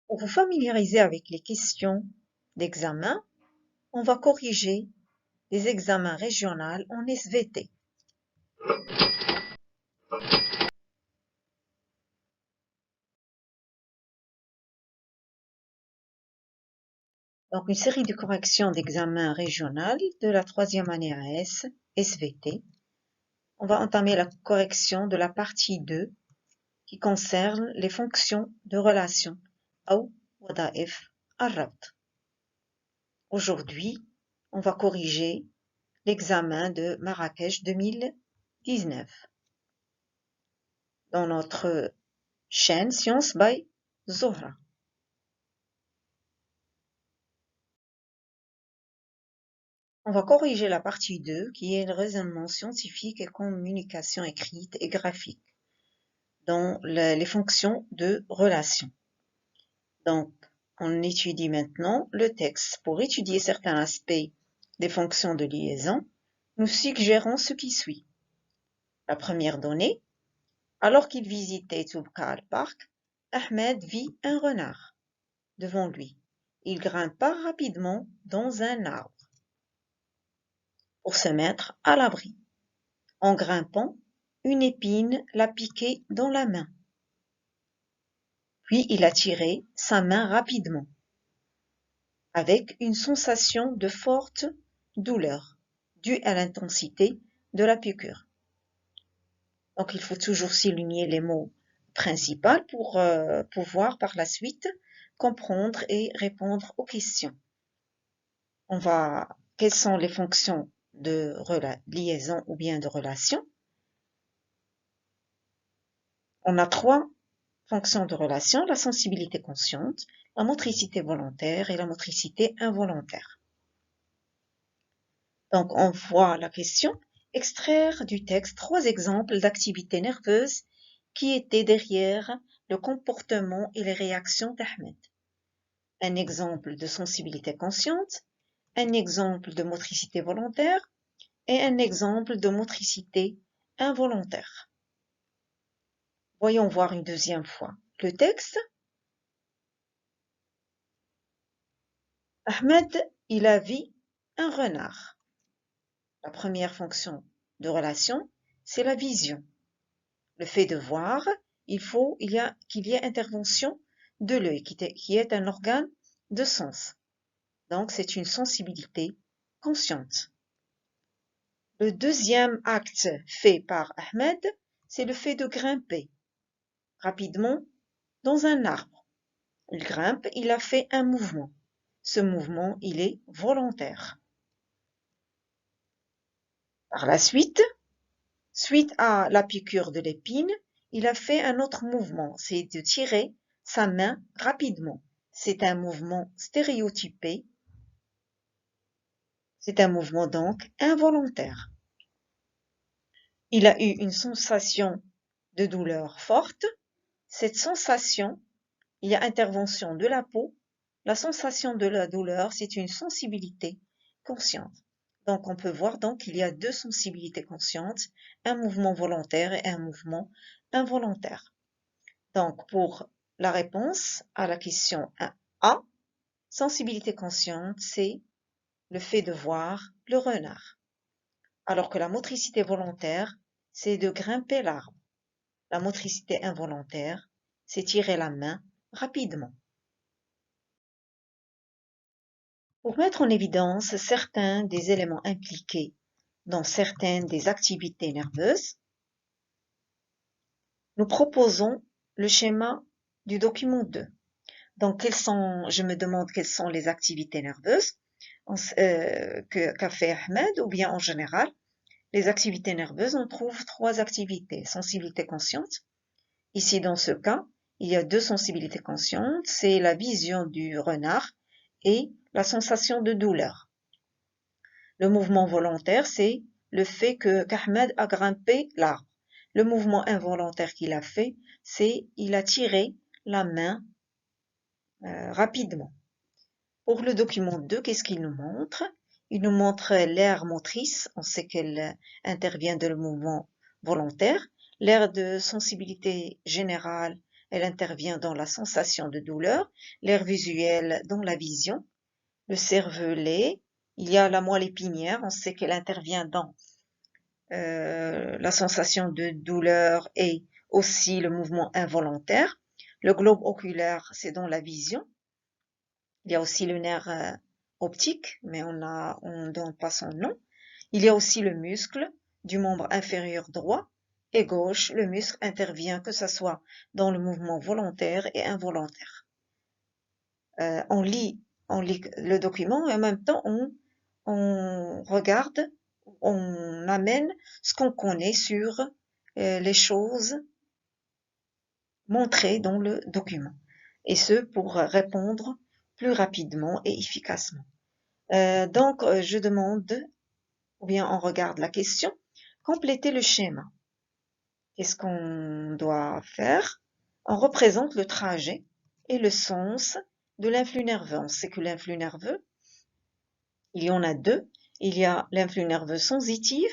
Pour vous familiariser avec les questions d'examen, on va corriger les examens régionaux en SVT. Donc, une série de corrections d'examens régionaux de la troisième année AS, SVT. On va entamer la correction de la partie 2 qui concerne les fonctions de relation أو وظائف الربط. Aujourd'hui, on va corriger l'examen de Marrakech 2019 dans notre chaîne Science by Zohra. On va corriger la partie 2 qui est le raisonnement scientifique et communication écrite et graphique dans les fonctions de relation. Donc, on étudie maintenant le texte. Pour étudier certains aspects des fonctions de liaison, nous suggérons ce qui suit. La première donnée, alors qu'il visitait Toubkal Park, Ahmed vit un renard devant lui. Il grimpa rapidement dans un arbre pour se mettre à l'abri. En grimpant, une épine l'a piqué dans la main. Puis il a tiré sa main rapidement, avec une sensation de forte douleur due à l'intensité de la piqûre. Donc il faut toujours souligner les mots principaux pour pouvoir par la suite comprendre et répondre aux questions. Quelles sont les fonctions de liaison ou bien de relation? On a 3 fonctions de relation, la sensibilité consciente, la motricité volontaire et la motricité involontaire. Donc, on voit la question, extraire du texte 3 exemples d'activités nerveuses qui étaient derrière le comportement et les réactions d'Ahmed. Un exemple de sensibilité consciente, un exemple de motricité volontaire et un exemple de motricité involontaire. Voyons voir une deuxième fois le texte. Ahmed, il a vu un renard. La première fonction de relation, c'est la vision. Le fait de voir, qu'il y ait intervention de l'œil, qui est un organe de sens. Donc, c'est une sensibilité consciente. Le deuxième acte fait par Ahmed, c'est le fait de grimper rapidement dans un arbre. Il grimpe, il a fait un mouvement. Ce mouvement, il est volontaire. Par la suite à la piqûre de l'épine, il a fait un autre mouvement, c'est de tirer sa main rapidement. C'est un mouvement stéréotypé. C'est un mouvement donc involontaire. Il a eu une sensation de douleur forte. Cette sensation, il y a intervention de la peau. La sensation de la douleur, c'est une sensibilité consciente. Donc, on peut voir qu'il y a 2 sensibilités conscientes, un mouvement volontaire et un mouvement involontaire. Donc, pour la réponse à la question 1A, sensibilité consciente, c'est le fait de voir le renard. Alors que la motricité volontaire, c'est de grimper l'arbre. La motricité involontaire, c'est tirer la main rapidement. Pour mettre en évidence certains des éléments impliqués dans certaines des activités nerveuses, nous proposons le schéma du document 2. Donc, je me demande quelles sont les activités nerveuses qu'a fait Ahmed, ou bien en général, les activités nerveuses, on trouve 3 activités. Sensibilité consciente. Ici, dans ce cas, il y a 2 sensibilités conscientes, c'est la vision du renard et la sensation de douleur. Le mouvement volontaire, c'est le fait qu'Ahmed a grimpé l'arbre. Le mouvement involontaire qu'il a fait, c'est il a tiré la main rapidement. Pour le document 2, qu'est-ce qu'il nous montre? Il nous montre l'aire motrice, on sait qu'elle intervient dans le mouvement volontaire, l'aire de sensibilité générale elle intervient dans la sensation de douleur, l'aire visuelle dans la vision, le cervelet, il y a la moelle épinière, on sait qu'elle intervient dans la sensation de douleur et aussi le mouvement involontaire. Le globe oculaire, c'est dans la vision. Il y a aussi le nerf optique, mais on ne donne pas son nom. Il y a aussi le muscle du membre inférieur droit et gauche. Le muscle intervient que ce soit dans le mouvement volontaire et involontaire. On lit le document et en même temps on regarde, on amène ce qu'on connaît sur les choses montrées dans le document. Et ce, pour répondre plus rapidement et efficacement. Donc, je demande, ou bien on regarde la question, compléter le schéma. Qu'est-ce qu'on doit faire? On représente le trajet et le sens de l'influx nerveux. On sait que l'influx nerveux, il y en a deux. Il y a l'influx nerveux sensitif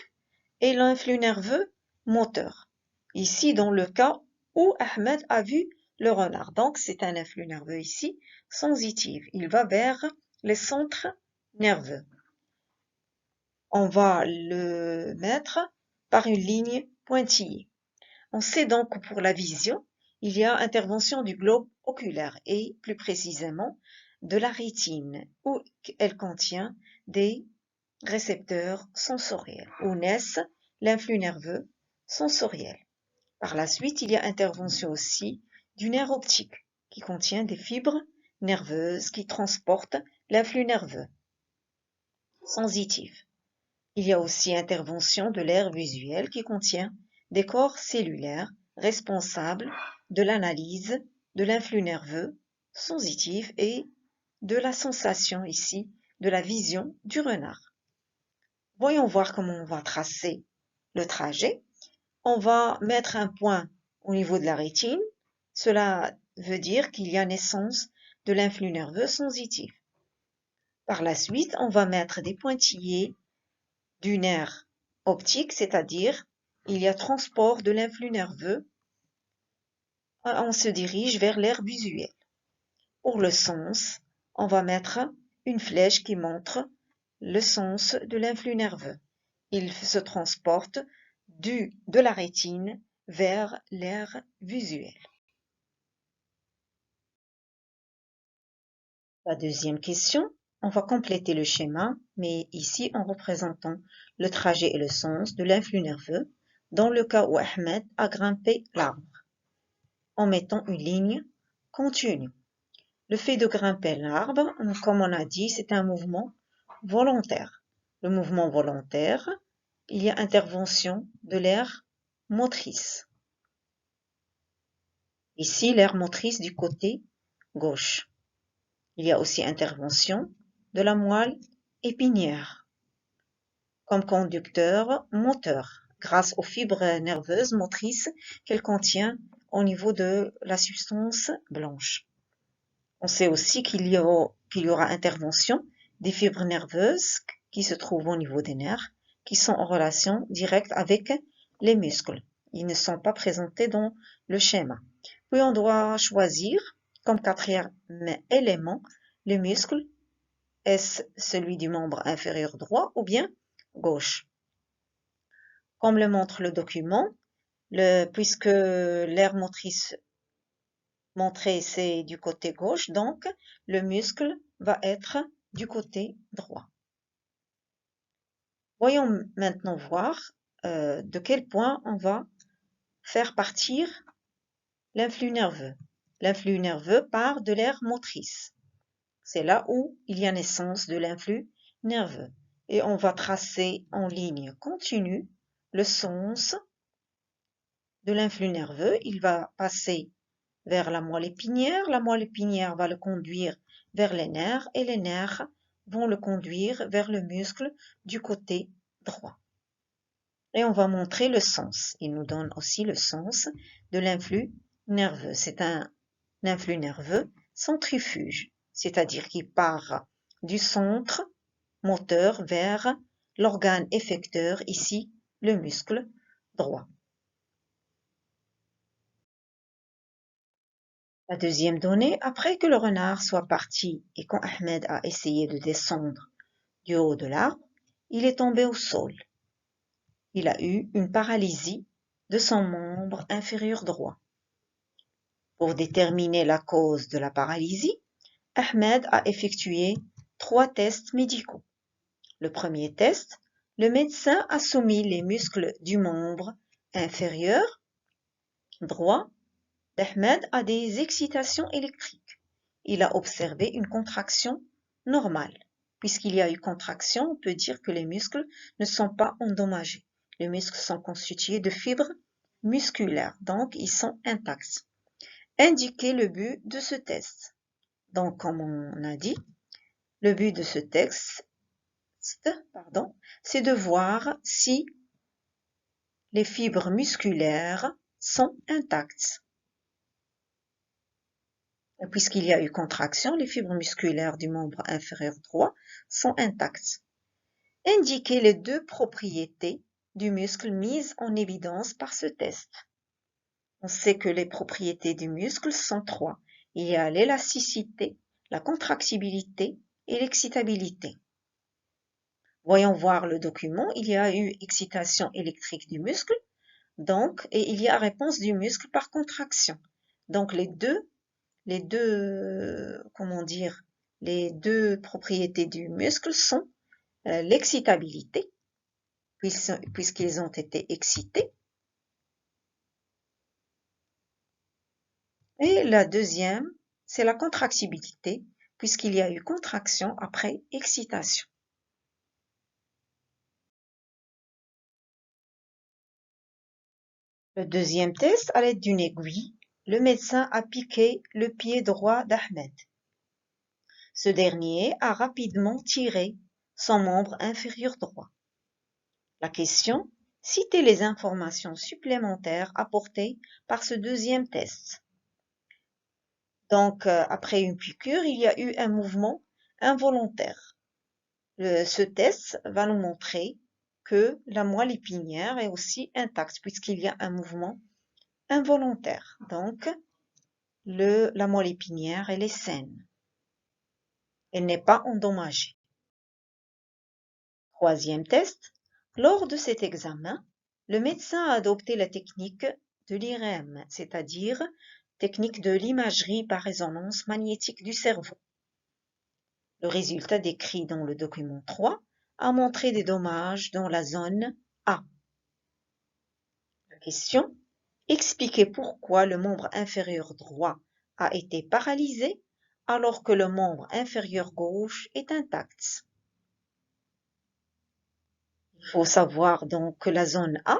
et l'influx nerveux moteur. Ici, dans le cas où Ahmed a vu le renard. Donc, c'est un influx nerveux ici, sensitif. Il va vers les centres nerveux. On va le mettre par une ligne pointillée. On sait donc que pour la vision, il y a intervention du globe oculaire et plus précisément de la rétine où elle contient des récepteurs sensoriels où naissent l'influx nerveux sensoriel. Par la suite, il y a intervention aussi du nerf optique qui contient des fibres nerveuses qui transportent l'influx nerveux sensitif. Il y a aussi intervention de l'aire visuelle qui contient des corps cellulaires responsables de l'analyse de l'influx nerveux sensitif et de la sensation ici de la vision du renard. Voyons voir comment on va tracer le trajet. On va mettre un point au niveau de la rétine. Cela veut dire qu'il y a naissance de l'influx nerveux sensitif. Par la suite, on va mettre des pointillés du nerf optique, c'est-à-dire il y a transport de l'influx nerveux. On se dirige vers l'aire visuelle. Pour le sens, on va mettre une flèche qui montre le sens de l'influx nerveux. Il se transporte de la rétine vers l'aire visuelle. La deuxième question, on va compléter le schéma, mais ici en représentant le trajet et le sens de l'influx nerveux dans le cas où Ahmed a grimpé l'arbre, en mettant une ligne continue. Le fait de grimper l'arbre, comme on a dit, c'est un mouvement volontaire. Le mouvement volontaire, il y a intervention de l'aire motrice. Ici, l'aire motrice du côté gauche. Il y a aussi intervention de la moelle épinière comme conducteur moteur grâce aux fibres nerveuses motrices qu'elle contient au niveau de la substance blanche. On sait aussi qu'il y aura intervention des fibres nerveuses qui se trouvent au niveau des nerfs, qui sont en relation directe avec les muscles. Ils ne sont pas présentés dans le schéma. Puis on doit choisir comme quatrième élément le muscle. Est-ce celui du membre inférieur droit ou bien gauche? Comme le montre le document, puisque l'aire motrice montrée c'est du côté gauche, donc le muscle va être du côté droit. Voyons maintenant voir de quel point on va faire partir l'influx nerveux. L'influx nerveux part de l'aire motrice. C'est là où il y a naissance de l'influx nerveux. Et on va tracer en ligne continue le sens de l'influx nerveux. Il va passer vers la moelle épinière. La moelle épinière va le conduire vers les nerfs et les nerfs vont le conduire vers le muscle du côté droit. Et on va montrer le sens. Il nous donne aussi le sens de l'influx nerveux. C'est un influx nerveux centrifuge, c'est-à-dire qui part du centre moteur vers l'organe effecteur, ici le muscle droit. La deuxième donnée, après que le renard soit parti et quand Ahmed a essayé de descendre du haut de l'arbre, il est tombé au sol. Il a eu une paralysie de son membre inférieur droit. Pour déterminer la cause de la paralysie, Ahmed a effectué 3 tests médicaux. Le premier test, le médecin a soumis les muscles du membre inférieur droit d'Ahmed à des excitations électriques. Il a observé une contraction normale. Puisqu'il y a eu contraction, on peut dire que les muscles ne sont pas endommagés. Les muscles sont constitués de fibres musculaires, donc ils sont intacts. Indiquez le but de ce test. Donc, comme on a dit, le but de ce test, c'est de voir si les fibres musculaires sont intactes. Puisqu'il y a eu contraction, les fibres musculaires du membre inférieur droit sont intactes. Indiquez les 2 propriétés du muscle mises en évidence par ce test. On sait que les propriétés du muscle sont 3. Il y a l'élasticité, la contractibilité et l'excitabilité. Voyons voir le document. Il y a eu excitation électrique du muscle, donc, et il y a réponse du muscle par contraction. Donc les deux propriétés du muscle sont l'excitabilité, puisqu'ils ont été excités, et la deuxième, c'est la contractibilité, puisqu'il y a eu contraction après excitation. Le deuxième test, à l'aide d'une aiguille, le médecin a piqué le pied droit d'Ahmed. Ce dernier a rapidement tiré son membre inférieur droit. La question, citez les informations supplémentaires apportées par ce deuxième test. Donc, après une piqûre, il y a eu un mouvement involontaire. Ce test va nous montrer que la moelle épinière est aussi intacte puisqu'il y a un mouvement involontaire. Donc, la moelle épinière, elle est saine. Elle n'est pas endommagée. Troisième test. Lors de cet examen, le médecin a adopté la technique de l'IRM, c'est-à-dire technique de l'imagerie par résonance magnétique du cerveau. Le résultat décrit dans le document 3 a montré des dommages dans la zone A. La question, expliquez pourquoi le membre inférieur droit a été paralysé alors que le membre inférieur gauche est intact. Il faut savoir donc que la zone A,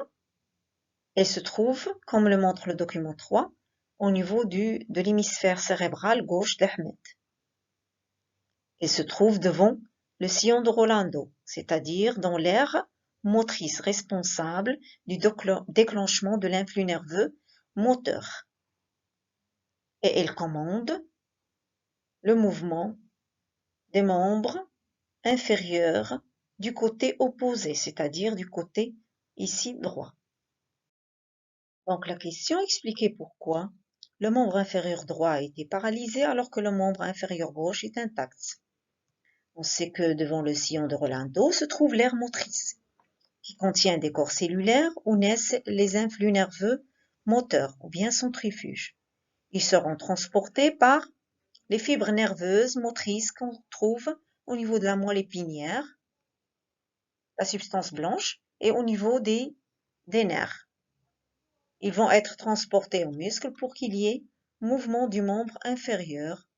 elle se trouve, comme le montre le document 3, au niveau de l'hémisphère cérébral gauche d'Ahmed. Elle se trouve devant le sillon de Rolando, c'est-à-dire dans l'aire motrice responsable du déclenchement de l'influx nerveux moteur. Et elle commande le mouvement des membres inférieurs du côté opposé, c'est-à-dire du côté ici droit. Donc la question, expliquez pourquoi le membre inférieur droit a été paralysé alors que le membre inférieur gauche est intact. On sait que devant le sillon de Rolando se trouve l'aire motrice, qui contient des corps cellulaires où naissent les influx nerveux moteurs ou bien centrifuges. Ils seront transportés par les fibres nerveuses motrices qu'on trouve au niveau de la moelle épinière, la substance blanche, et au niveau des nerfs. Ils vont être transportés aux muscles pour qu'il y ait mouvement du membre inférieur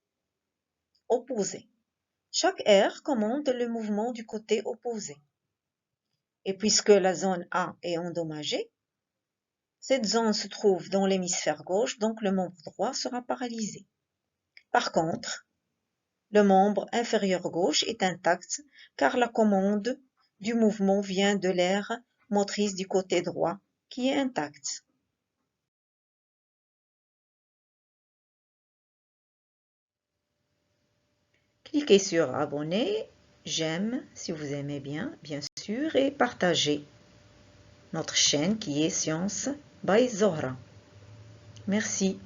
opposé. Chaque aire commande le mouvement du côté opposé. Et puisque la zone A est endommagée, cette zone se trouve dans l'hémisphère gauche, donc le membre droit sera paralysé. Par contre, le membre inférieur gauche est intact car la commande du mouvement vient de l'aire motrice du côté droit qui est intacte. Cliquez sur abonner, j'aime si vous aimez bien sûr, et partagez notre chaîne qui est Science by Zohra. Merci.